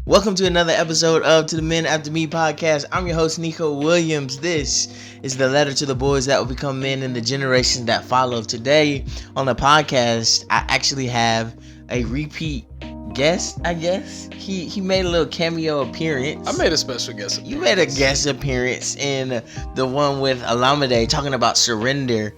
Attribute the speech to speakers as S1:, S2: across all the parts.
S1: Welcome to another episode of To the Men After Me podcast. I'm your host, Neeko Williams. This is the letter to the boys that will become men in the generations that follow. Today on the podcast, I actually have a repeat guest, I guess. He made a little cameo appearance.
S2: I made a special guest appearance.
S1: You made a guest appearance in the one with Alameda talking about surrender.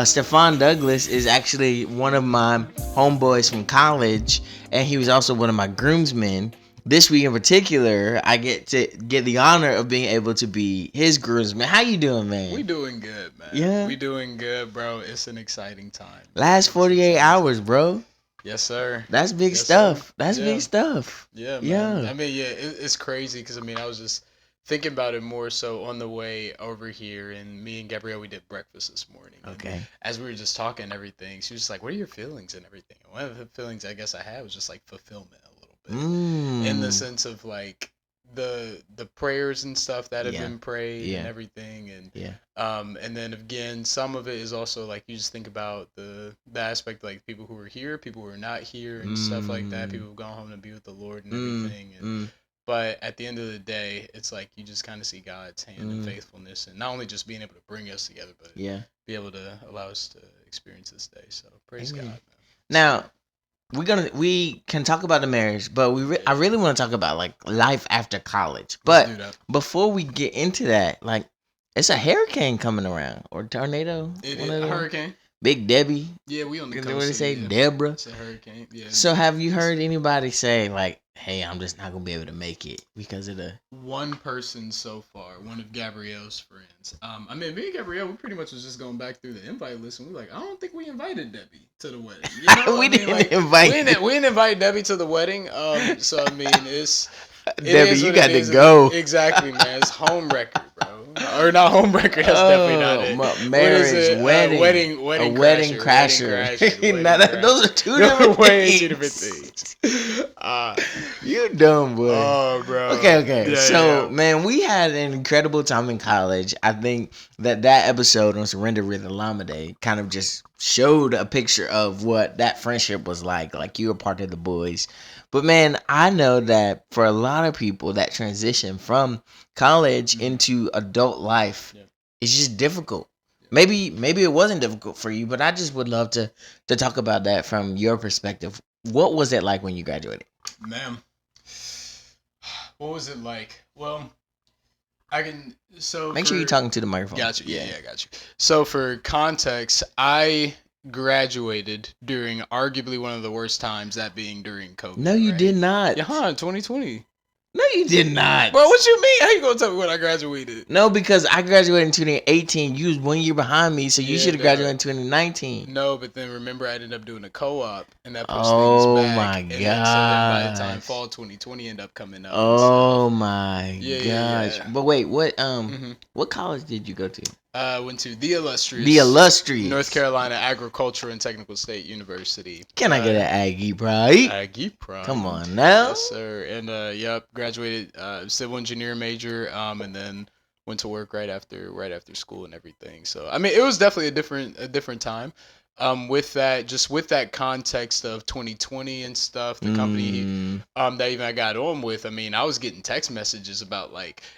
S1: Stephan Douglas is actually one of my homeboys from college, and he was also one of my groomsmen. This week in particular, I get the honor of being able to be his groomsman. How you doing, man?
S2: We doing good, man.
S1: Yeah.
S2: We doing good, bro. It's an exciting time.
S1: Last 48 hours, bro.
S2: Yes, sir.
S1: That's big stuff. That's big stuff.
S2: Yeah, man.
S1: Yeah.
S2: I mean, it's crazy because, I was just thinking about it more so on the way over here, and me and Gabrielle, we did breakfast this morning.
S1: Okay.
S2: And as we were just talking and everything, she was just like, what are your feelings and everything? And one of the feelings I guess I had was just like fulfillment a little bit. In the sense of like the prayers and stuff that have been prayed and everything, and then again some of it is also like you just think about the aspect like people who are here, people who are not here, and stuff like that, people who've gone home to be with the Lord and everything, and but at the end of the day, it's like you just kind of see God's hand and faithfulness, and not only just being able to bring us together, but be able to allow us to experience this day. So praise God, man.
S1: Now we can talk about the marriage, but I really want to talk about like life after college. But before we get into that, like it's a hurricane coming around or tornado.
S2: It is a hurricane.
S1: Big Debbie.
S2: Yeah, we on the coast.
S1: What do they say, Deborah?
S2: It's a hurricane. Yeah.
S1: So have you heard anybody say like, "Hey, I'm just not gonna be able to make it because of the..."
S2: One person so far, one of Gabrielle's friends. Me and Gabrielle, we pretty much was just going back through the invite list, and we like, I don't think we invited Debbie to the wedding. You know?
S1: We didn't invite
S2: Debbie to the wedding. So I mean, it's
S1: Debbie, you got to go.
S2: Exactly, man. It's home record, bro. Or not home record. That's definitely not it.
S1: Marriage, wedding crasher. Those are two different things. You dumb boy.
S2: Oh, bro.
S1: Okay.
S2: Yeah,
S1: so, man, we had an incredible time in college. I think that episode on Surrender with Alameda kind of just showed a picture of what that friendship was like. Like, you were part of the boys. But, man, I know that for a lot of people, that transition from college into adult life is just difficult. Maybe it wasn't difficult for you, but I just would love to talk about that from your perspective. What was it like when you graduated?
S2: Man, what was it like? Well, make
S1: sure you're talking to the microphone.
S2: Got you. Yeah, I got you. So for context, I graduated during arguably one of the worst times, that being during COVID.
S1: No, you did not.
S2: Yeah, 2020.
S1: No, you did not.
S2: Bro, what you mean? How you gonna tell me when I graduated?
S1: No, because I graduated in 2018. You was 1 year behind me, so you should have graduated in 2019.
S2: No, but then remember I ended up doing a co-op, and that pushed
S1: things
S2: back.
S1: My
S2: God.
S1: So
S2: then by the time fall 2020 ended up coming up.
S1: My gosh.
S2: Yeah.
S1: But wait, what college did you go to?
S2: Went to the illustrious North Carolina Agricultural and Technical State University.
S1: Can I get an Aggie Pride?
S2: Aggie Pride.
S1: Come on now.
S2: Yes, sir. And graduated civil engineer major, and then went to work right after school and everything. So I mean, it was definitely a different time. With that context of 2020 and stuff, the company that even I got on with, I mean, I was getting text messages about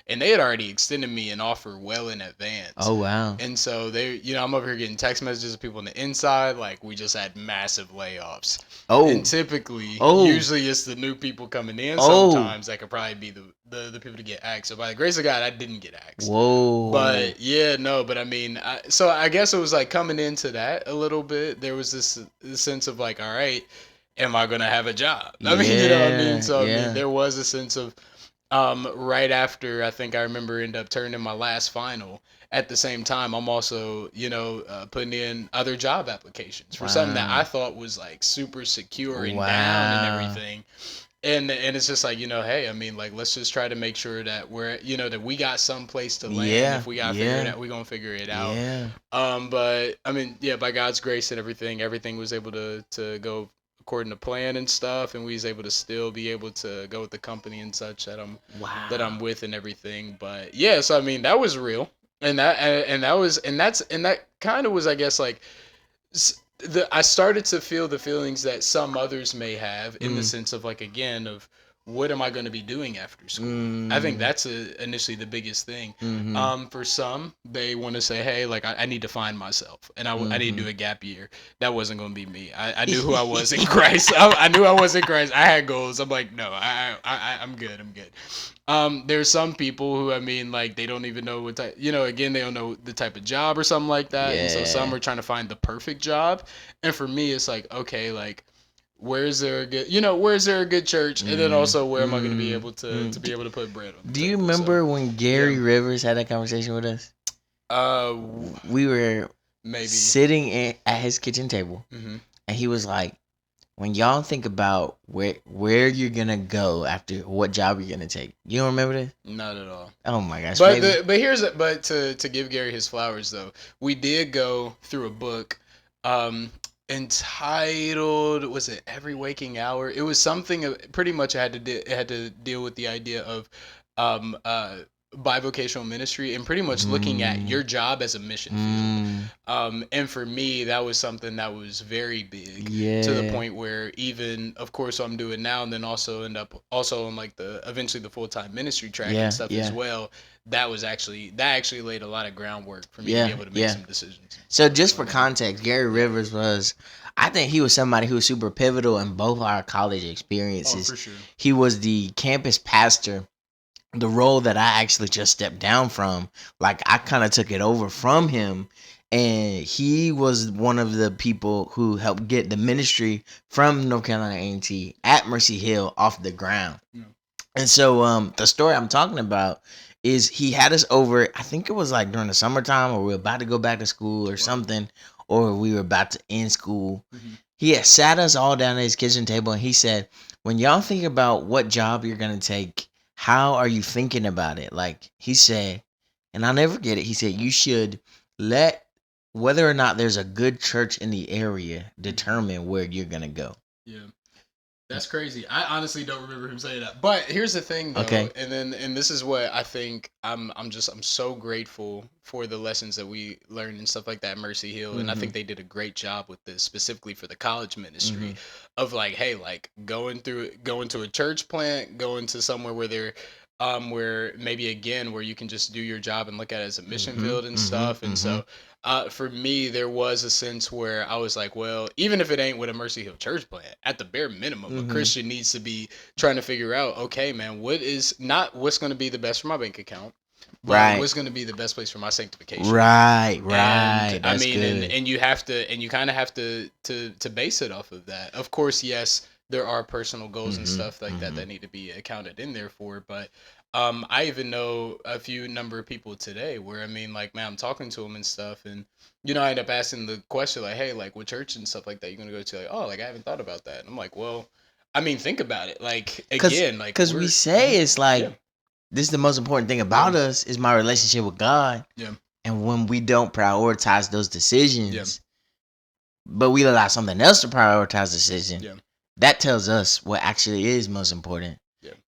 S2: and they had already extended me an offer well in advance.
S1: Oh wow!
S2: And so I'm over here getting text messages of people on the inside, like we just had massive layoffs.
S1: Oh,
S2: and typically, usually it's the new people coming in. Sometimes that could probably be the people to get axed. So by the grace of God, I didn't get axed.
S1: Whoa!
S2: But but I mean, so I guess it was like coming into that a little bit, there was this sense of like, all right, am I gonna have a job? I mean, you know what I mean? So I mean, there was a sense of right after, I think I remember end up turning in my last final. At the same time, I'm also putting in other job applications for something that I thought was like super secure and down and everything. And it's just like, hey, I mean, like, let's just try to make sure that we're, that we got some place to land.
S1: Yeah,
S2: if we got to figure it out, we're going to figure it out.
S1: Yeah.
S2: But I mean, by God's grace and everything was able to go according to plan and stuff. And we was able to still be able to go with the company and such that I'm with and everything. But yeah, so I mean, that was real. And that kind of was, I guess, like, I started to feel the feelings that some others may have in the sense of like, again, of what am I going to be doing after school? I think that's initially the biggest thing. For some, they want to say, hey, like I need to find myself, and I need to do a gap year. That wasn't going to be me. I knew who I was in Christ. I knew I was in Christ. I had goals. I'm like, no, I'm good. I'm good. There's some people who, I mean, like they don't even know what type, again, they don't know the type of job or something like that. And so some are trying to find the perfect job. And for me, it's like, okay, like, where's there a good, where's there a good church? And then also, where am I going to be able to be able to put bread on the
S1: Do you
S2: table?
S1: remember when Gary Rivers had that conversation with us? We were
S2: maybe
S1: sitting at his kitchen table, and he was like, when y'all think about where you're gonna go after what job you're gonna take, you don't remember this?
S2: Not at all.
S1: Oh my gosh!
S2: But to give Gary his flowers though, we did go through a book, entitled, was it Every Waking Hour? It was something pretty much it had to deal with the idea of um uh bivocational ministry and pretty much looking at your job as a mission field. And for me, that was something that was very big, to the point where even, of course, I'm doing now, and then also end up also on like eventually the full-time ministry track and stuff as well. That actually laid a lot of groundwork for me to be able to make some decisions.
S1: So just for context, Gary Rivers was, I think he was somebody who was super pivotal in both our college experiences.
S2: Oh, for sure.
S1: He was the campus pastor, the role that I actually just stepped down from. Like, I kind of took it over from him, and he was one of the people who helped get the ministry from North Carolina A&T at Mercy Hill off the ground. And so the story I'm talking about is he had us over, I think it was like during the summertime, or we were about to go back to school or something, or we were about to end school. He had sat us all down at his kitchen table, and he said, when y'all think about what job you're going to take, how are you thinking about it? Like, he said, and I'll never forget it, he said, you should let whether or not there's a good church in the area determine where you're going to go.
S2: Yeah. That's crazy. I honestly don't remember him saying that. But here's the thing, though, and this is what I think I'm so grateful for the lessons that we learned and stuff like that at Mercy Hill, and I think they did a great job with this specifically for the college ministry, of like, hey, like going to a church plant, going to somewhere where they're where maybe again where you can just do your job and look at it as a mission field and stuff. And so for me, there was a sense where I was like, well, even if it ain't with a Mercy Hill church plant, at the bare minimum, a Christian needs to be trying to figure out, okay, man, what's going to be the best for my bank account, but what's going to be the best place for my sanctification.
S1: Right.
S2: And, I mean, and you have to, and you kind of have to base it off of that. Of course, yes, there are personal goals and stuff like that need to be accounted in there for, but I even know a few number of people today where, I mean, like, man, I'm talking to them and stuff, and I end up asking the question like, hey, like, what church and stuff like that you're gonna go to? Like, oh, like, I haven't thought about that. And I'm like, well, I mean, think about it. Like, again, like,
S1: because we say it's like, this is the most important thing about us is my relationship with God.
S2: Yeah.
S1: And when we don't prioritize those decisions, but we allow something else to prioritize the decision, that tells us what actually is most important.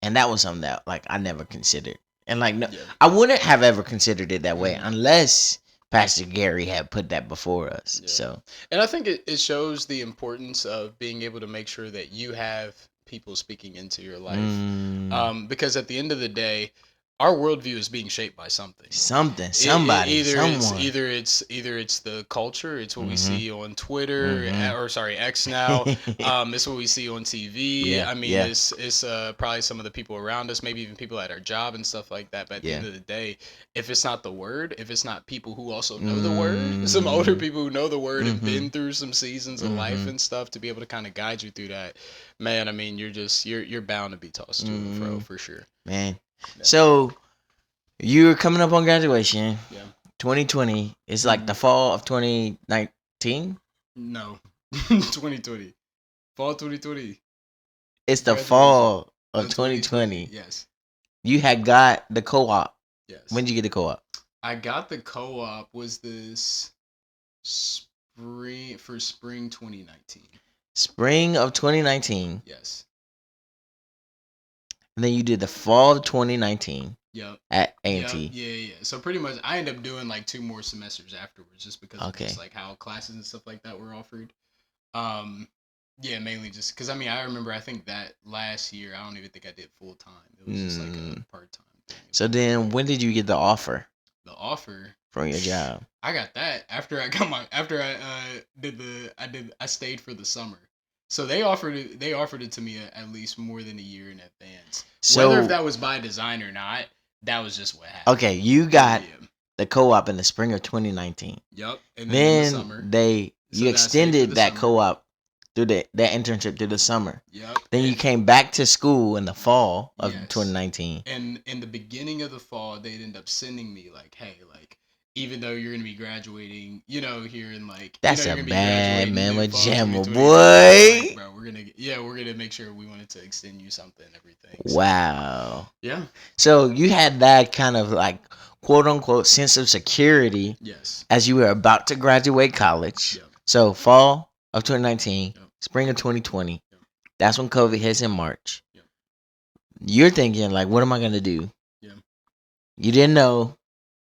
S1: And that was something that, like, I never considered. And, like, no, I wouldn't have ever considered it that way unless Pastor Gary had put that before us. So,
S2: and I think it shows the importance of being able to make sure that you have people speaking into your life. Because at the end of the day, our worldview is being shaped by something.
S1: Somebody,
S2: either it's the culture. It's what we see on Twitter, or sorry, X now. It's what we see on TV. I mean, it's probably some of the people around us, maybe even people at our job and stuff like that. But at the end of the day, if it's not the word, if it's not people who also know the word, some older people who know the word and been through some seasons of life and stuff to be able to kind of guide you through that, man. I mean, you're bound to be tossed to and fro for sure,
S1: man. So you're coming up on graduation. 2020. It's like the fall of 2019.
S2: No, 2020. Fall 2020.
S1: It's the fall of 2020.
S2: Yes.
S1: You had got the co-op.
S2: Yes.
S1: When did you get the co-op?
S2: I got the co-op. Was this spring 2019?
S1: Spring of 2019.
S2: Yes.
S1: And then you did the fall of 2019.
S2: Yep.
S1: At A&T.
S2: Yeah. So pretty much, I ended up doing like 2 more semesters afterwards, just because of just like how classes and stuff like that were offered. Yeah, mainly just because I mean I remember I think that last year I don't even think I did full time. It was just like a part time thing.
S1: So then, when did you get the offer
S2: The offer
S1: from your job?
S2: I got that after I got my after I I stayed for the summer. So they offered it to me at least more than a year in advance. Whether if
S1: So
S2: that was by design or not, that was just what happened.
S1: okay, you got
S2: Yeah.
S1: the co-op in the spring of 2019.
S2: Yep. And then in the
S1: Then
S2: summer.
S1: you
S2: So then I stayed for
S1: extended
S2: the
S1: that
S2: summer.
S1: co-op through that internship through the summer.
S2: Yep.
S1: Then you came back to school in the fall of
S2: Yes.
S1: 2019.
S2: And in the beginning of the fall, they'd end up sending me like, hey, like even though you're gonna be graduating, here in like,
S1: That's
S2: you're
S1: a
S2: gonna be
S1: bad
S2: graduating in
S1: mamma
S2: fall
S1: jamma,
S2: 2023. Like,
S1: boy.
S2: bro, we're gonna make sure we wanted to extend you something and everything. So,
S1: Wow.
S2: yeah.
S1: So you had that kind of like quote unquote sense of security
S2: Yes.
S1: as you were about to graduate college.
S2: Yep.
S1: So fall of 2019,
S2: Yep.
S1: spring of 2020.
S2: Yep.
S1: That's when COVID hits in March.
S2: Yep.
S1: You're thinking like, what am I gonna do?
S2: Yeah.
S1: You didn't know,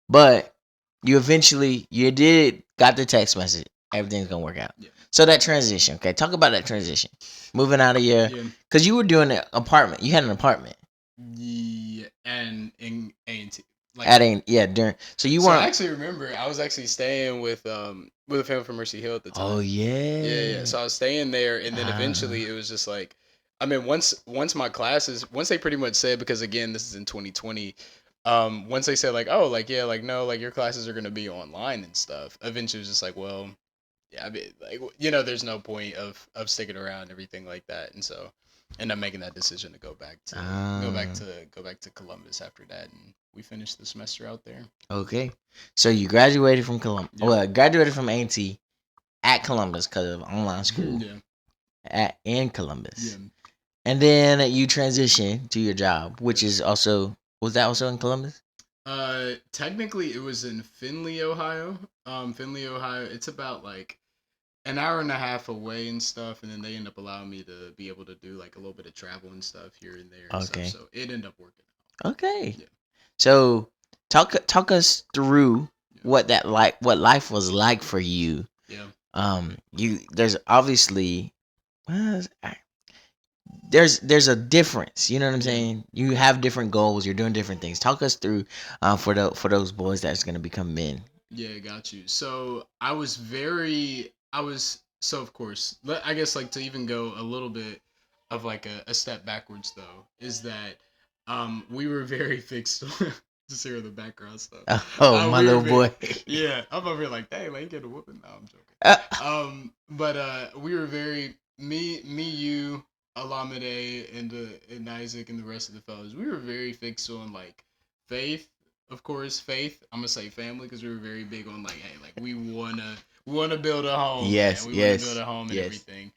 S1: but you did got the text message. Everything's gonna work out.
S2: Yeah.
S1: So that transition, okay, talk about that transition. Moving out of your,
S2: Yeah.
S1: because you were doing an apartment. You had an apartment.
S2: Yeah. And in A&T. Like,
S1: Adding, yeah, during. So you
S2: so I
S1: weren't.
S2: actually remember I was actually staying with a family from Mercy Hill at the time.
S1: Oh yeah.
S2: Yeah. So I was staying there, and then eventually it was just like, I mean, once my classes, once they pretty much said, because again, this is in 2020. Once they said like, oh, like yeah, like no, like your classes are gonna be online and stuff. Eventually, it was just like, well, yeah, I mean, like there's no point of sticking around and everything like that, and so end up making that decision to go back to Columbus after that, and we finished the semester out there.
S1: Okay. So you graduated from Columbus.
S2: Yeah.
S1: Well, graduated from A&T at Columbus because of online school
S2: Yeah.
S1: in Columbus.
S2: Yeah.
S1: And then you transition to your job, which is also was that also in Columbus?
S2: Technically, it was in Findlay, Ohio. Findlay, Ohio. It's about like an hour and a half away and stuff, and then they end up allowing me to be able to do like a little bit of travel and stuff here and there. And
S1: Okay.
S2: stuff, so it ended up working out.
S1: Okay.
S2: Yeah.
S1: So talk us through
S2: Yeah.
S1: what life was like for you.
S2: Yeah.
S1: There's obviously well, there's a difference. You know what I'm saying? You have different goals. You're doing different things. Talk us through for those boys that's gonna become men.
S2: Yeah, got you. So so of course, I guess like to even go a little bit of like a step backwards though, is that we were very fixed just hear the background stuff.
S1: Oh, my little boy.
S2: Yeah, I'm over here like, dang, like you get a whooping. No, I'm joking. But we were very you, Alameda, and Isaac and the rest of the fellas. We were very fixed on like faith, of course, faith. I'm gonna say family because we were very big on like, hey, like we wanna build a home.
S1: Yes,
S2: man. We
S1: yes,
S2: wanna build a home and
S1: yes.
S2: everything.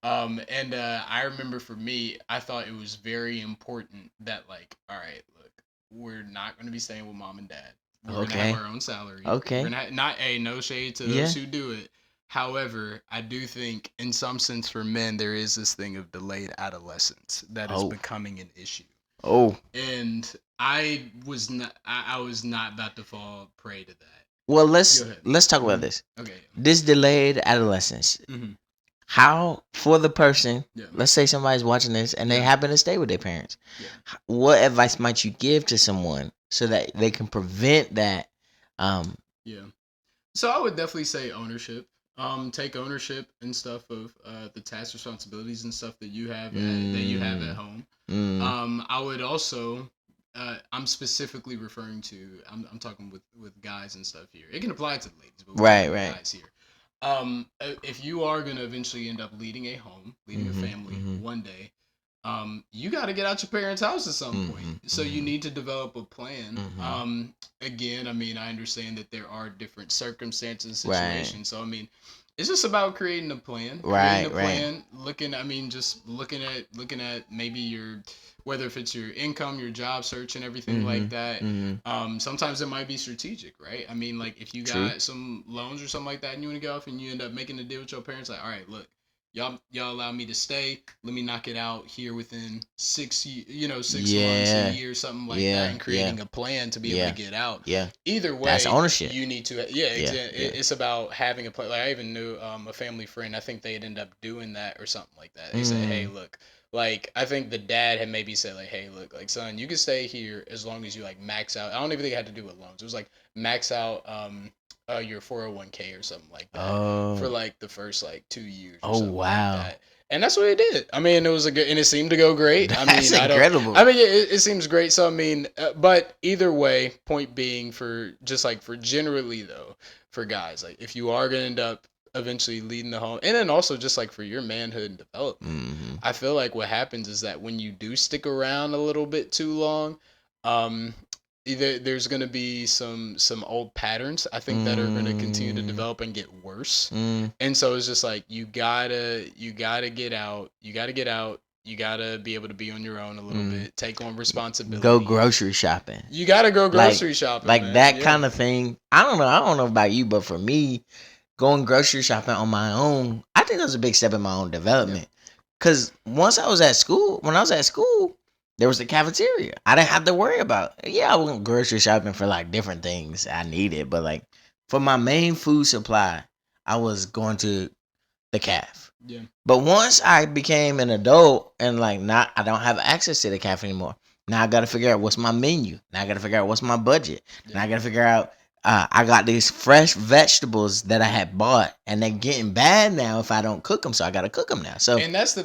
S2: And I remember for me, I thought it was very important that like, all right, look, we're not gonna be staying with mom and dad. We're gonna have our own salary.
S1: Okay.
S2: We're gonna not a no shade to those who do it. However, I do think in some sense for men there is this thing of delayed adolescence that is becoming an issue.
S1: Oh.
S2: And I was not about to fall prey to that.
S1: Well, let's talk about this.
S2: Okay.
S1: This delayed adolescence.
S2: Mm-hmm.
S1: How for the person? Yeah. Let's say somebody's watching this and they happen to stay with their parents. Yeah. What advice might you give to someone so that they can prevent that?
S2: Yeah. So I would definitely say ownership. Take ownership and stuff of the task responsibilities and stuff that you have at home. I would also I'm specifically referring to I'm talking with guys and stuff here. It can apply to the ladies, but right. Guys here. If you are gonna eventually end up leading a home, leading a family one day, you got to get out your parents' house at some point. So you need to develop a plan. Again, I mean, I understand that there are different circumstances, situations. Right. So I mean, it's just about creating a plan. Creating a plan. Right. Just looking at maybe your whether if it's your income, your job search, and everything like that. Sometimes it might be strategic, right? I mean, like if you got some loans or something like that, and you want to go off and you end up making a deal with your parents, like, all right, look, y'all allow me to stay. Let me knock it out here within 6 months, a year, something like that, and creating a plan to be able to get out.
S1: Yeah.
S2: Either way,
S1: that's ownership.
S2: You need to. It's about having a plan. Like I even knew a family friend. I think they had ended up doing that or something like that. They said, "Hey, look." Like I think the dad had maybe said like, "Hey, look, like son, you can stay here as long as you like max out." I don't even think it had to do with loans. It was like max out your 401k or something like that for like the first like 2 years or something like that. And that's what it did. I mean, it was a good, and it seemed to go great.
S1: That's incredible.
S2: I mean, it seems great. So I mean, but either way, point being for just like for generally though, for guys, like if you are gonna end up eventually leading the home, and then also just like for your manhood and development, I feel like what happens is that when you do stick around a little bit too long, there's going to be some old patterns I think that are going to continue to develop and get worse. And so it's just like you gotta get out, you gotta be able to be on your own a little bit, take on responsibility,
S1: go grocery shopping.
S2: You gotta go grocery shopping,
S1: like
S2: man.
S1: that kind of thing. I don't know about you, but for me, going grocery shopping on my own, I think that was a big step in my own development. Because when I was at school, there was the cafeteria. I didn't have to worry about. Yeah, I went grocery shopping for like different things I needed, but like for my main food supply, I was going to the caf.
S2: Yeah.
S1: But once I became an adult and like I don't have access to the caf anymore. Now I got to figure out what's my menu. Now I got to figure out what's my budget. Now I got to figure out I got these fresh vegetables that I had bought, and they're getting bad now if I don't cook them. So I got to cook them now. So
S2: and that's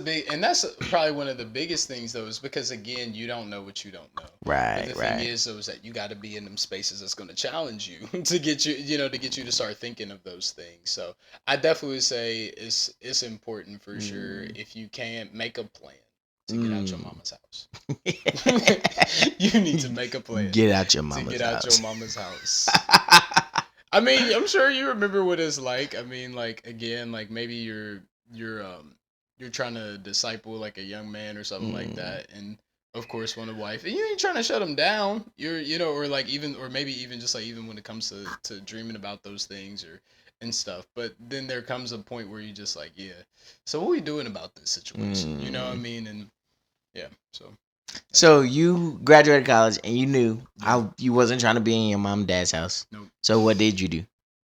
S2: probably one of the biggest things though, is because again, you don't know what you don't know.
S1: Right.
S2: But the thing is though, is that you got to be in them spaces that's going to challenge you to get you to start thinking of those things. So I definitely say it's important for sure if you can make a plan to get out your mama's house. You need to make a plan.
S1: Get out your mama's
S2: to get
S1: house.
S2: out your mama's house. I mean, I'm sure you remember what it's like. I mean, like again, like maybe you're trying to disciple like a young man or something like that, and of course want a wife, and you ain't trying to shut him down. Or like even, or maybe even just like even when it comes to dreaming about those things and stuff. But then there comes a point where you just like, yeah. So what are we doing about this situation? You know what I mean? And yeah,
S1: So you graduated college and you knew you wasn't trying to be in your mom and dad's house.
S2: Nope.
S1: So what did you do?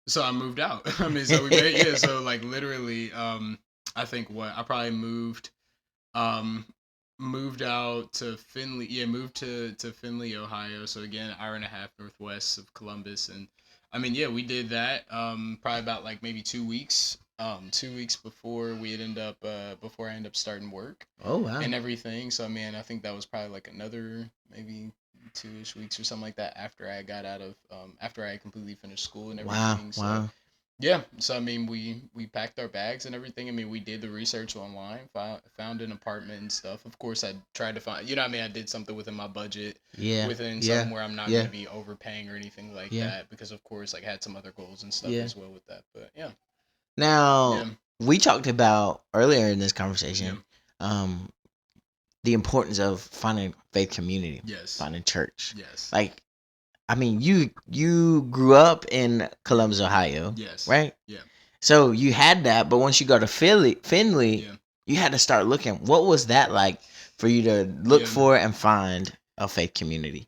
S2: So I moved out. I mean, so we made so like literally, I think I probably moved out to Findlay. Yeah, moved to Findlay, Ohio. So again, an hour and a half northwest of Columbus. And I mean, yeah, we did that probably about like maybe 2 weeks. 2 weeks before we had before I ended up starting work.
S1: Oh wow.
S2: And everything. So I mean, I think that was probably like another maybe 2-ish weeks or something like that after I got out of after I completely finished school and everything.
S1: Wow.
S2: Yeah. So I mean, we packed our bags and everything. I mean, we did the research online, found an apartment and stuff. Of course, I tried to find, I mean, I did something within my budget.
S1: Yeah.
S2: Within something where I'm not going to be overpaying or anything like that, because of course, like I had some other goals and stuff as well with that. But yeah.
S1: Now, we talked about earlier in this conversation, the importance of finding faith community.
S2: Yes.
S1: Finding church.
S2: Yes.
S1: Like, I mean, you grew up in Columbus, Ohio.
S2: Yes.
S1: Right?
S2: Yeah.
S1: So you had that, but once you go to Findlay, you had to start looking. What was that like for you to look for and find a faith community?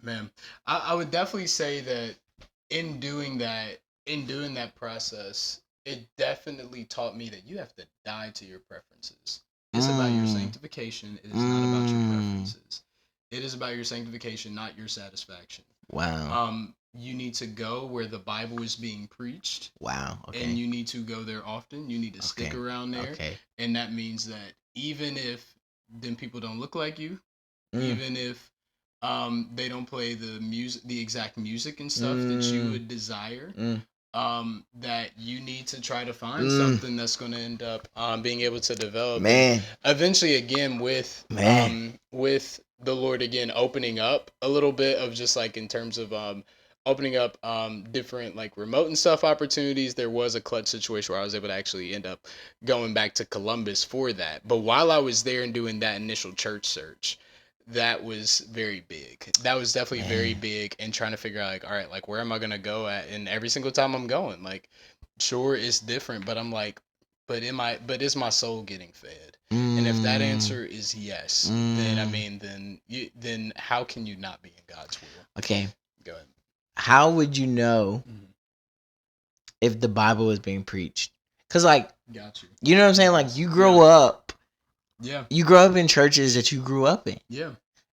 S2: Man, I would definitely say that in doing that process, it definitely taught me that you have to die to your preferences. It's about your sanctification. It is not about your preferences. It is about your sanctification, not your satisfaction.
S1: Wow.
S2: You need to go where the Bible is being preached.
S1: Wow. Okay.
S2: And you need to go there often. You need to stick around there.
S1: Okay.
S2: And that means that even if then people don't look like you, even if they don't play the exact music and stuff that you would desire, that you need to try to find something that's going to end up being able to develop.
S1: Man.
S2: Eventually, again, with the Lord again opening up a little bit of just like in terms of opening up different like remote and stuff opportunities. There was a clutch situation where I was able to actually end up going back to Columbus for that. But while I was there and doing that initial church search, that was very big. That was definitely very big, and trying to figure out like, all right, like where am I gonna go at? And every single time I'm going, like sure, it's different, but I'm like, but is my soul getting fed? And if that answer is yes, then I mean, then how can you not be in God's will?
S1: Okay.
S2: Go ahead.
S1: How would you know if the Bible is being preached? Because, like,
S2: got you.
S1: You know what I'm saying? Like, you grow up.
S2: Yeah.
S1: You grow up in churches that you grew up in.
S2: Yeah.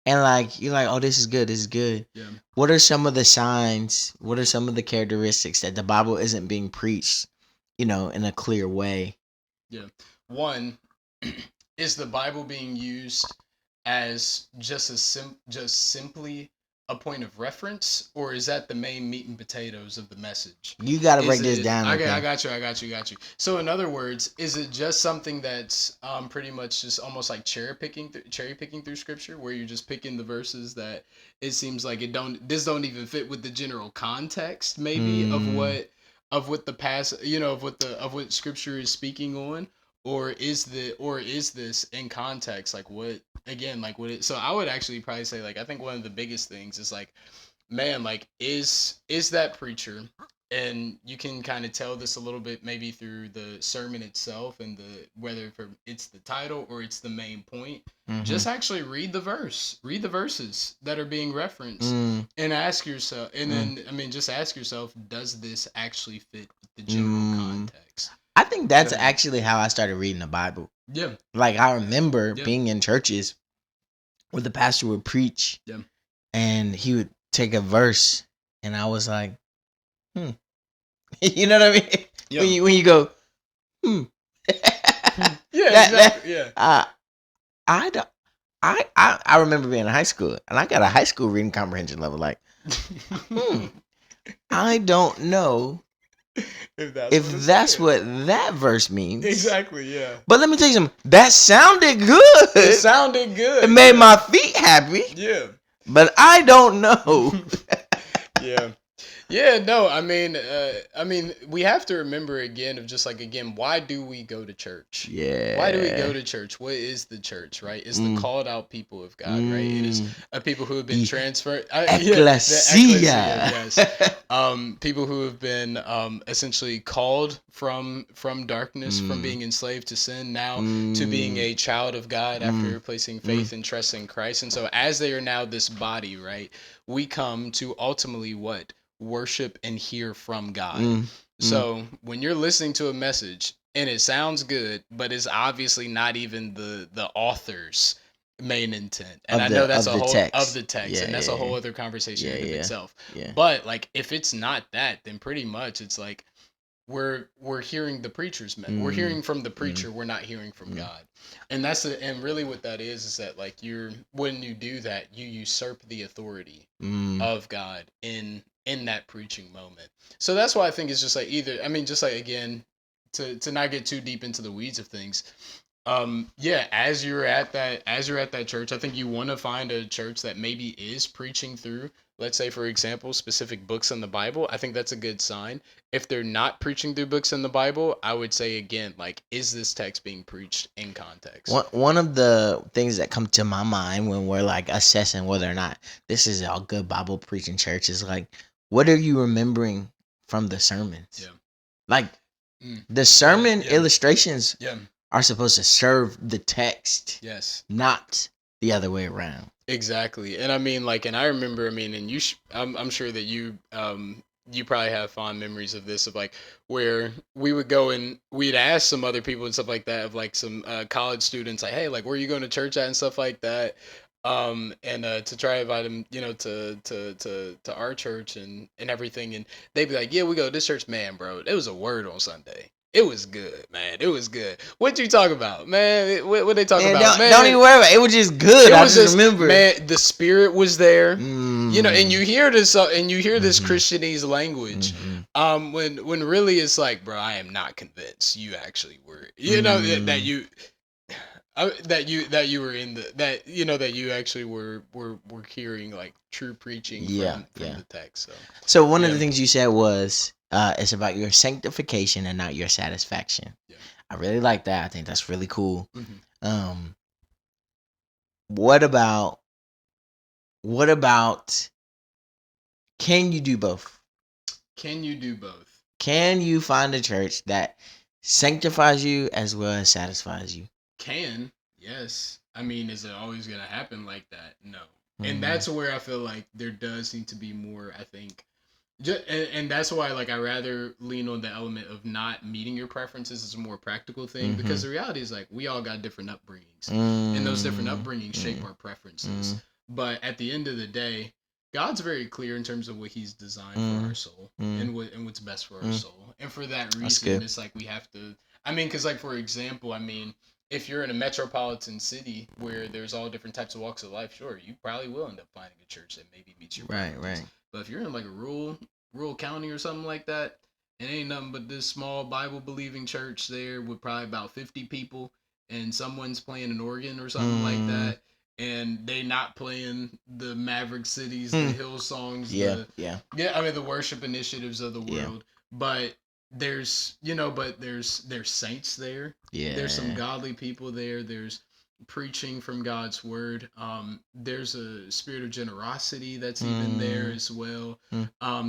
S1: And, like, you're like, oh, this is good. This is good.
S2: Yeah.
S1: What are some of the signs? What are some of the characteristics that the Bible isn't being preached, in a clear way?
S2: Yeah. One, is the Bible being used as just simply a point of reference, or is that the main meat and potatoes of the message?
S1: You got to break
S2: Is
S1: this
S2: it?
S1: down.
S2: I
S1: Okay.
S2: got you. So in other words, is it just something that's pretty much just almost like cherry picking through scripture, where you're just picking the verses that it seems like don't even fit with the general context maybe of what the past of what scripture is speaking on, or is this in context, like what again, like what it, so I would actually probably say, like, I think one of the biggest things is like, man, like, is that preacher, and you can kind of tell this a little bit maybe through the sermon itself, and the whether it's the title or it's the main point. Just actually read the verses that are being referenced, and ask yourself, and then I mean, just ask yourself, does this actually fit with the general context?
S1: I think that's actually how I started reading the Bible.
S2: Yeah.
S1: Like, I remember being in churches where the pastor would preach, and he would take a verse, and I was like, you know what I mean? Yeah. When you go,
S2: Exactly.
S1: I don't. I remember being in high school, and I got a high school reading comprehension level. Like, I don't know if that's what that verse means.
S2: Exactly, yeah.
S1: But let me tell you something. That sounded good.
S2: It sounded good.
S1: It made my feet happy.
S2: Yeah.
S1: But I don't know.
S2: Yeah. Yeah, no, I mean, we have to remember again of just like, again, why do we go to church?
S1: Yeah.
S2: Why do we go to church? What is the church, right? It's the called out people of God, right? It is a people who have been transferred.
S1: Ecclesia.
S2: Yes. People who have been essentially called from darkness, from being enslaved to sin, now to being a child of God after placing faith and trust in Christ. And so as they are now this body, right, we come to ultimately what? Worship and hear from God. So when you're listening to a message and it sounds good, but it's obviously not even the author's main intent, and I know that's a whole of the text, and that's a whole other conversation in itself. But like, if it's not that, then pretty much it's like we're hearing the preacher's we're hearing from the preacher, we're not hearing from God. And and really what that is that, like, when you do that, you usurp the authority of God in that preaching moment. So that's why I think it's just like, either, I mean, just like, again, to not get too deep into the weeds of things, as you're at that church, I think you want to find a church that maybe is preaching through, let's say, for example, specific books in the Bible. I think that's a good sign. If they're not preaching through books in the Bible, I would say, again, like, is this text being preached in context?
S1: One of the things that come to my mind when we're like assessing whether or not this is a good Bible preaching church is like, what are you remembering from the sermons?
S2: Yeah.
S1: Like, the sermon illustrations are supposed to serve the text.
S2: Yes.
S1: Not the other way around.
S2: Exactly. And I mean, like, and I remember, I mean, and I'm sure that you probably have fond memories of this, of like, where we would go and we'd ask some other people and stuff like that, of like some college students, like, hey, like, where are you going to church at and stuff like that. And to try to invite them, to our church and everything. And they'd be like, yeah, we go to this church, man, bro. It was a word on Sunday. It was good, man. It was good. What you talk about, man? What they talk about, man?
S1: Don't even worry about it. It was just good. I just remember,
S2: man. The spirit was there, and you hear this, Christianese language. When really it's like, bro, I am not convinced you actually were, that you were in that you actually were hearing, like, true preaching from the text.
S1: So one of the things you said was, it's about your sanctification and not your satisfaction. I really like that. I think that's really cool. What about can you do both?
S2: Can you do both?
S1: Can you find a church that sanctifies you as well as satisfies you?
S2: Can, yes. I mean, is it always gonna happen like that? No. And that's where I feel like there does need to be more. I think, and that's why like I rather lean on the element of not meeting your preferences as a more practical thing, because the reality is like we all got different upbringings, and those different upbringings shape our preferences. But at the end of the day, God's very clear in terms of what He's designed for our soul and what's best for our soul. And for that reason, it's like we have to. I mean, because like for example, I mean, if you're in a metropolitan city where there's all different types of walks of life, sure, you probably will end up finding a church that maybe meets your preferences.
S1: Right.
S2: But if you're in like a rural county or something like that, it ain't nothing but this small Bible believing church there with probably about 50 people, and someone's playing an organ or something like that, and they not playing the Maverick Cities, the Hill songs, I mean the worship initiatives of the world, but there's saints there.
S1: Yeah.
S2: There's some godly people there. There's preaching from God's word. There's a spirit of generosity that's even there as well.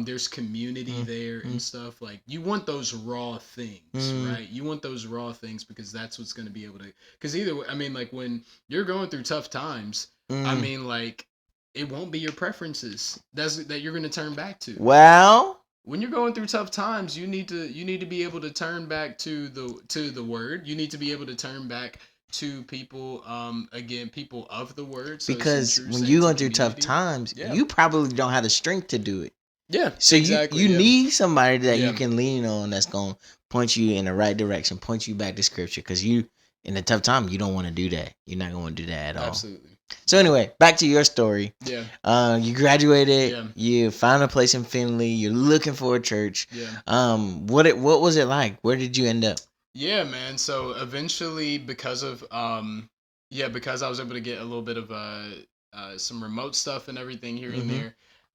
S2: There's community there and stuff. Like you want those raw things, right? You want those raw things because that's what's going to be able to. Because either way, I mean, like when you're going through tough times, I mean, like it won't be your preferences that you're going to turn back to.
S1: Well,
S2: when you're going through tough times, you need to be able to turn back to the word. You need to be able to turn back to people, again, people of the word. So
S1: because when you're going through tough times, you probably don't have the strength to do it.
S2: Yeah.
S1: So exactly, you need somebody that you can lean on that's going to point you in the right direction, point you back to scripture. Because you, in a tough time, you don't want to do that. You're not going to do that at all.
S2: Absolutely.
S1: So anyway, back to your story.
S2: Yeah.
S1: You graduated. Yeah. You found a place in Findlay. You're looking for a church.
S2: Yeah.
S1: What was it like? Where did you end up?
S2: Yeah, man. So eventually, because of because I was able to get a little bit of some remote stuff and everything here and there,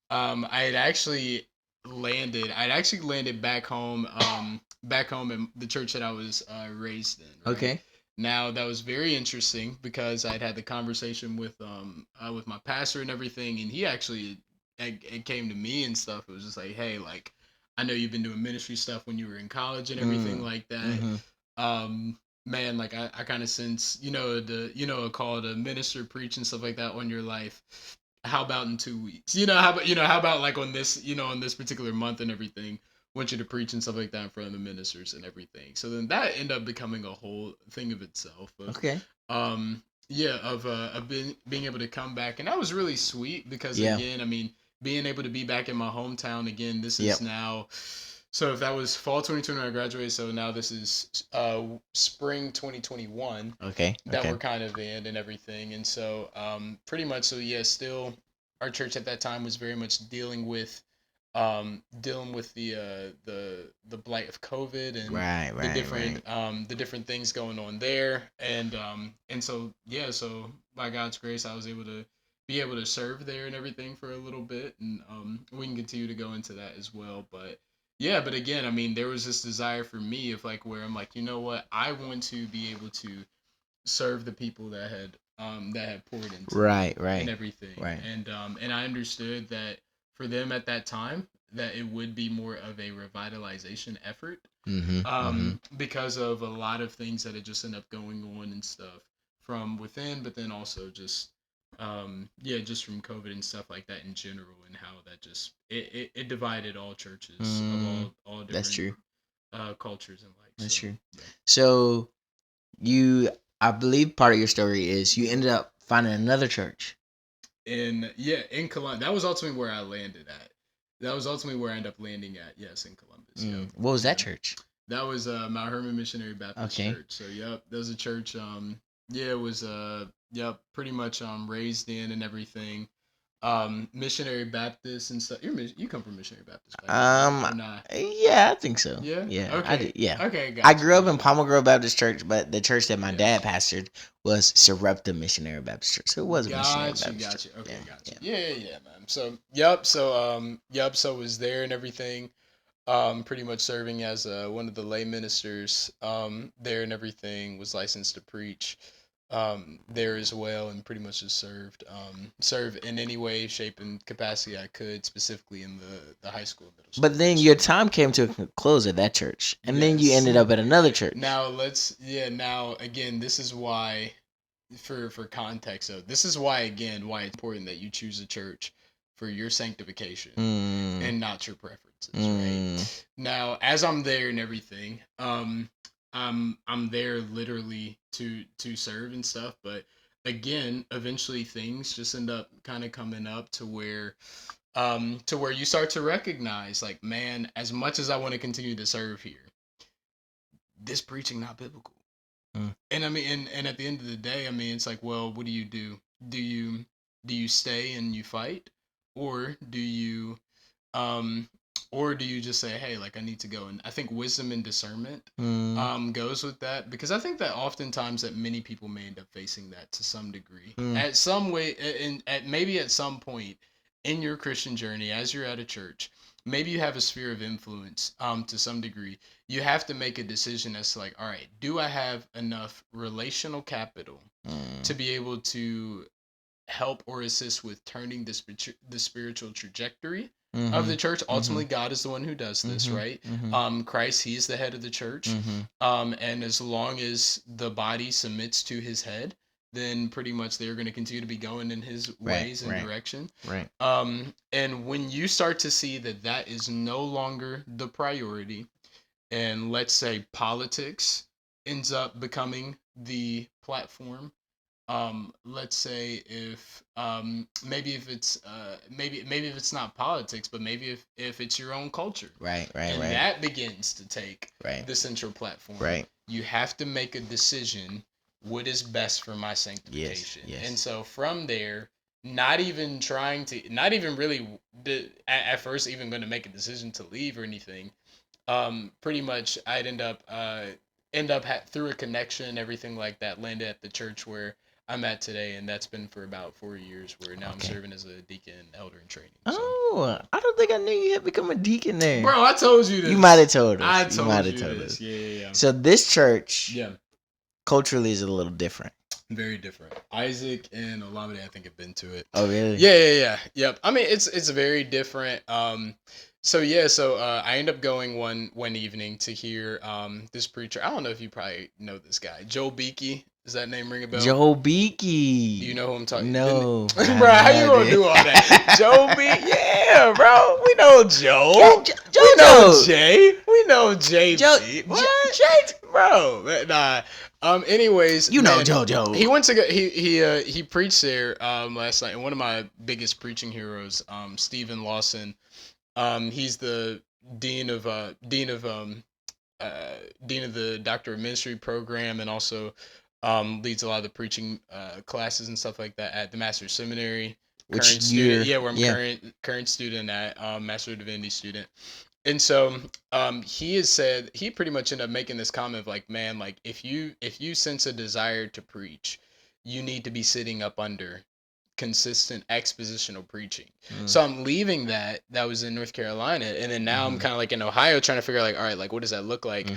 S2: I'd actually landed back home in the church that I was raised in. Right?
S1: Okay.
S2: Now that was very interesting because I'd had the conversation with my pastor and everything, and he actually it came to me and stuff. It was just like, hey, like I know you've been doing ministry stuff when you were in college and everything like that. Man, like I kind of sense a call to minister, preach, and stuff like that on your life. How about in 2 weeks? How about like on this particular month and everything? Want you to preach and stuff like that in front of the ministers and everything. So then that ended up becoming a whole thing of itself.
S1: Okay.
S2: Of being able to come back, and that was really sweet because again, I mean, being able to be back in my hometown again. This is now. So if that was fall 2020 when I graduated, so now this is spring 2021.
S1: Okay.
S2: That we're kind of in and everything, and so pretty much so yeah. Still, our church at that time was very much dealing with the blight of COVID and the different things going on there, and so yeah, so by God's grace, I was able to be able to serve there and everything for a little bit, and we can continue to go into that as well, but. Yeah, but again, I mean, there was this desire for me of like where I'm like, you know what, I want to be able to serve the people that had poured into me and everything, and I understood that for them at that time that it would be more of a revitalization effort, because of a lot of things that had just ended up going on and stuff from within, but then also just just from COVID and stuff like that in general, and how that just it divided all churches of all different
S1: That's true.
S2: Cultures and like.
S1: That's true. Yeah. So I believe part of your story is you ended up finding another church.
S2: In Columbus. That was ultimately where I landed at. That was ultimately where I ended up landing at. Yes, in Columbus. Yep.
S1: What was that church?
S2: That was Mount Hermon Missionary Baptist Church. So yep, that was a church. It was pretty much raised in and everything. Missionary Baptist and stuff. You come from Missionary Baptist,
S1: yeah, I think so.
S2: Yeah. Okay.
S1: I did, yeah.
S2: Okay. Gotcha.
S1: I grew up in Palmer Grove Baptist Church, but the church that my dad pastored was Sarepta Missionary Baptist Church. So it was a Missionary Baptist Church.
S2: Okay, gotcha. Yeah, man. So so was there and everything. Pretty much serving as one of the lay ministers there and everything. Was licensed to preach. there as well, and pretty much just serve in any way, shape, and capacity I could, specifically in the high school, middle school.
S1: But then your time came to a close at that church, and then you ended up at another church.
S2: Now now again, this is why, for context, though, this is why why it's important that you choose a church for your sanctification and not your preferences, right? Now, as I'm there and everything, I'm there literally to serve and stuff, but again, eventually things just end up kind of coming up to where you start to recognize, like, man, as much as I want to continue to serve here, this preaching not biblical. And I mean, and at the end of the day, I mean, it's like, well, what do you do? Do you stay and you fight, or do you just say, hey, like, I need to go? And I think wisdom and discernment goes with that, because I think that oftentimes that many people may end up facing that to some degree, at some way, and maybe at some point in your Christian journey, as you're at a church, maybe you have a sphere of influence to some degree. You have to make a decision as to, like, all right, do I have enough relational capital to be able to help or assist with turning the spiritual trajectory of the church? Ultimately, God is the one who does this, right? Christ, he's the head of the church. And as long as the body submits to his head, then pretty much they're going to continue to be going in his ways and direction.
S1: Right.
S2: And when you start to see that that is no longer the priority, and let's say politics ends up becoming the platform, let's say if maybe if it's maybe if it's not politics, but maybe if it's your own culture, and that begins to take the central platform, you have to make a decision: what is best for my sanctification? And so from there, not even really at first even going to make a decision to leave or anything, pretty much I'd end up through a connection and everything like that, landed at the church where I'm at today, and that's been for about 4 years, where now I'm serving as a deacon, elder in training. So.
S1: Oh, I don't think I knew you had become a deacon there.
S2: Bro, I told you this.
S1: You might have told us.
S2: I told you this. Yeah.
S1: So this church, culturally, is a little different.
S2: Very different. Isaac and Olamide, I think, have been to it.
S1: Oh, really?
S2: Yeah. Yep. I mean, it's very different. So I end up going one evening to hear this preacher. I don't know if you probably know this guy, Joe Beakey. Does that name ring a bell?
S1: Joe Beakey.
S2: Do you know who I'm talking?
S1: No,
S2: bro. How you gonna do all that? Joe Beakey. Yeah, bro. We know Joe. We know Jay. We know Jay. What? Jay, bro. Nah. Anyways,
S1: you know JoJo.
S2: He went to go. He preached there last night, and one of my biggest preaching heroes, Stephan Lawson. He's the dean of the Doctor of Ministry program, and also leads a lot of the preaching classes and stuff like that at the Master's Seminary. Current student, where I'm current student at Master of Divinity student. And so he has said, he pretty much ended up making this comment of, like, man, like, if you sense a desire to preach, you need to be sitting up under consistent expositional preaching. So I'm leaving that was in North Carolina, and then now I'm kind of like in Ohio trying to figure out, like, all right, like, what does that look like?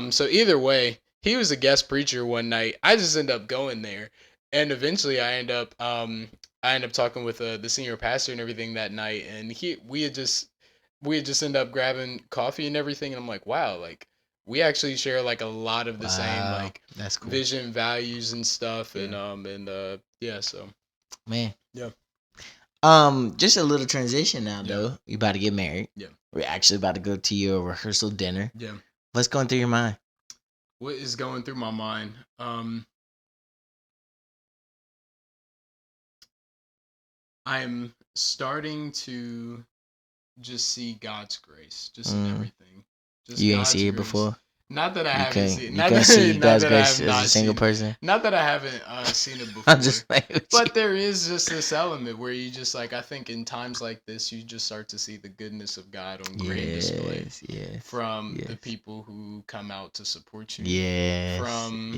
S2: So either way, he was a guest preacher one night. I just end up going there, and eventually I end up talking with the senior pastor and everything that night, and we had just ended up grabbing coffee and everything, and I'm like, wow, like, we actually share, like, a lot of the same, like,
S1: that's cool.
S2: Vision, values, and stuff. So
S1: man, just a little transition now, though. You about to get married. We're actually about to go to your rehearsal dinner. What's going through your mind?
S2: What is going through my mind? I'm starting to just see God's grace, just in everything. Just
S1: you ain't see it before?
S2: Not that I haven't seen.
S1: You can't see God's grace as a single person.
S2: Not that I haven't seen it before.
S1: I'm just
S2: but there is just this element where you just, like, I think in times like this, you just start to see the goodness of God on great display from the people who come out to support you. From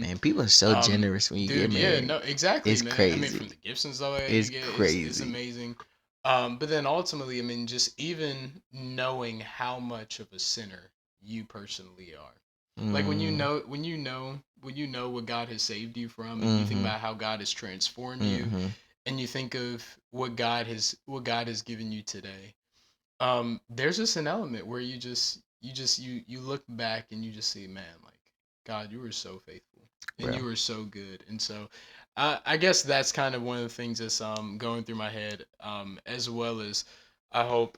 S1: man, people are so generous when you get married.
S2: Yeah, no, exactly.
S1: It's crazy.
S2: I mean, from the gifts and stuff like that,
S1: it's crazy.
S2: It's amazing. But then ultimately, I mean, just even knowing how much of a sinner you personally are. Like, when you know what God has saved you from, and you think about how God has transformed you, and you think of what God has given you today, there's just an element where you look back and you just see, man, like, God, you were so faithful and you were so good. And so I guess that's kind of one of the things that's going through my head, as well as I hope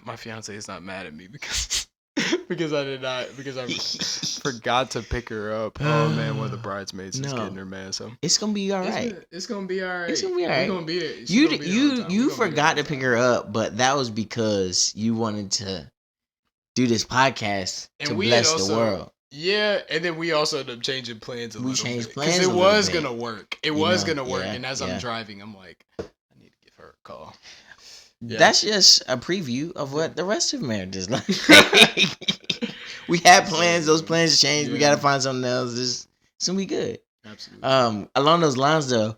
S2: my fiance is not mad at me because because I forgot to pick her up. Oh man, one of the bridesmaids is getting her, man. So
S1: it's gonna be all right.
S2: It's gonna be all right.
S1: It's gonna be all right.
S2: We're gonna be there.
S1: You forgot to pick her up, but that was because you wanted to do this podcast to bless the world.
S2: Yeah, and then we also ended up changing plans a little bit.
S1: We changed plans because
S2: it was gonna work. It was gonna work,
S1: yeah,
S2: and as I'm driving, I'm like, I need to give her a call.
S1: Yeah. That's just a preview of what the rest of marriage is like. We had plans; those plans changed. We got to find something else. It's gonna be good.
S2: Absolutely.
S1: Along those lines, though,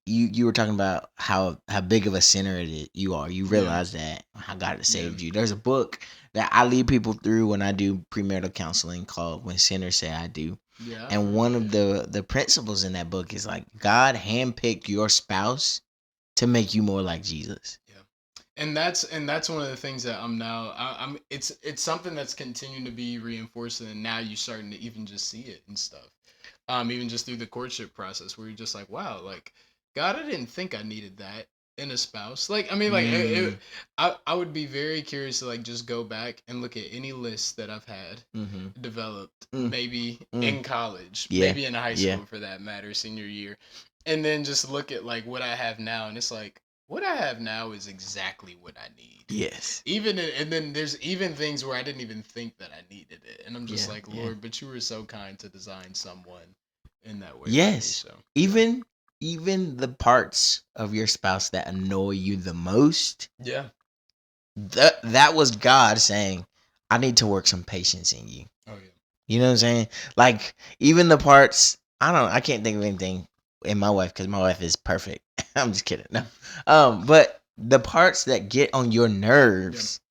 S1: you were talking about how big of a sinner you are. You realize that how God has saved you. There's a book that I lead people through when I do premarital counseling called "When Sinners Say I Do." Yeah. And one of the principles in that book is like God handpicked your spouse to make you more like Jesus.
S2: And that's one of the things that I'm it's something that's continuing to be reinforced, and now you're starting to even just see it and stuff. Even just through the courtship process, where you're just like, wow, like, God, I didn't think I needed that in a spouse. Like, I mean, like, I would be very curious to like just go back and look at any list that I've had developed, maybe in college, maybe in high school for that matter, senior year, and then just look at like what I have now, and it's like, what I have now is exactly what I need.
S1: Yes.
S2: And then there's even things where I didn't even think that I needed it, and I'm just like, Lord, but you were so kind to design someone in that way.
S1: Yes. Me, so. Even the parts of your spouse that annoy you the most.
S2: Yeah.
S1: That was God saying, I need to work some patience in you.
S2: Oh yeah.
S1: You know what I'm saying? Like, even the parts, I can't think of anything in my wife because my wife is perfect. I'm just kidding. No. But the parts that get on your nerves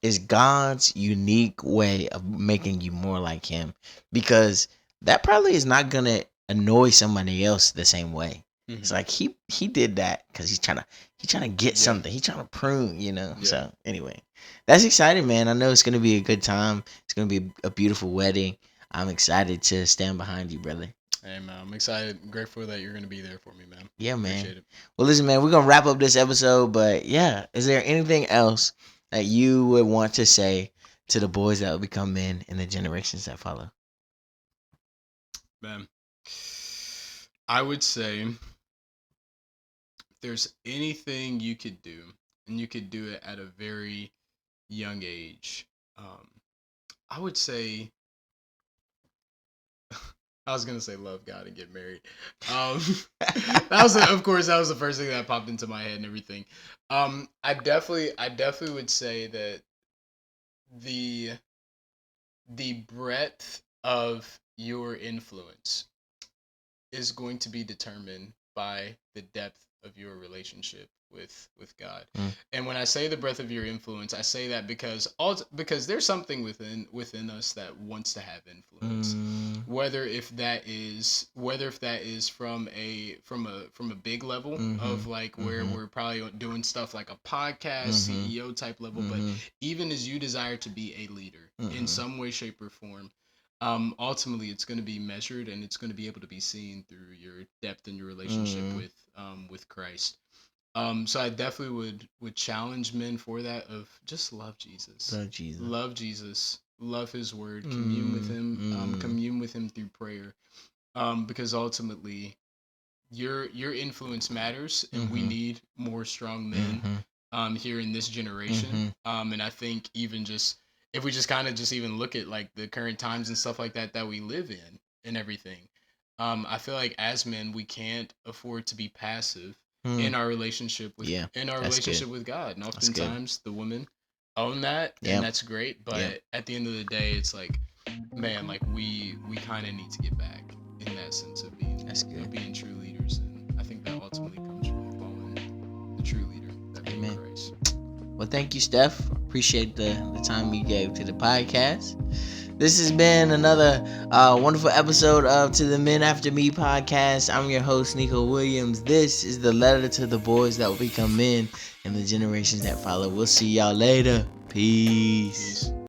S1: is God's unique way of making you more like him, because that probably is not going to annoy somebody else the same way. Mm-hmm. It's like he did that because he's trying to get something. He's trying to prune, you know. Yeah. So anyway, that's exciting, man. I know it's going to be a good time. It's going to be a beautiful wedding. I'm excited to stand behind you, brother.
S2: Hey, man, I'm excited. I'm grateful that you're going to be there for me, man.
S1: Yeah, man. Appreciate it. Well, listen, man, we're going to wrap up this episode, but yeah, is there anything else that you would want to say to the boys that will become men in the generations that follow?
S2: Man, I would say if there's anything you could do, and you could do it at a very young age, I would say, I was gonna say love God and get married. That was the first thing that popped into my head and everything. I definitely would say that the breadth of your influence is going to be determined by the depth of your relationship with God. And when I say the breadth of your influence, I say that because there's something within us that wants to have influence. Whether if that is from a big level of like where we're probably doing stuff like a podcast, CEO type level, but even as you desire to be a leader in some way, shape, or form, ultimately it's going to be measured, and it's going to be able to be seen through your depth in your relationship with Christ. So I definitely would challenge men for that, of just love Jesus. Love Jesus. Love his word. Commune with him. Commune with him through prayer. Because ultimately your influence matters, and we need more strong men here in this generation. And I think even just if we just kind of just even look at like the current times and stuff like that we live in and everything, I feel like as men we can't afford to be passive in our relationship with with God. And oftentimes the women own that, and that's great. But at the end of the day, it's like, man, like we kind of need to get back in that sense of being true leaders. And I think that ultimately comes from following the true leader, that being Christ.
S1: Well, thank you, Steph. Appreciate the time you gave to the podcast. This has been another wonderful episode of To the Men After Me podcast. I'm your host, Neeko Williams. This is the letter to the boys that will become men and the generations that follow. We'll see y'all later. Peace.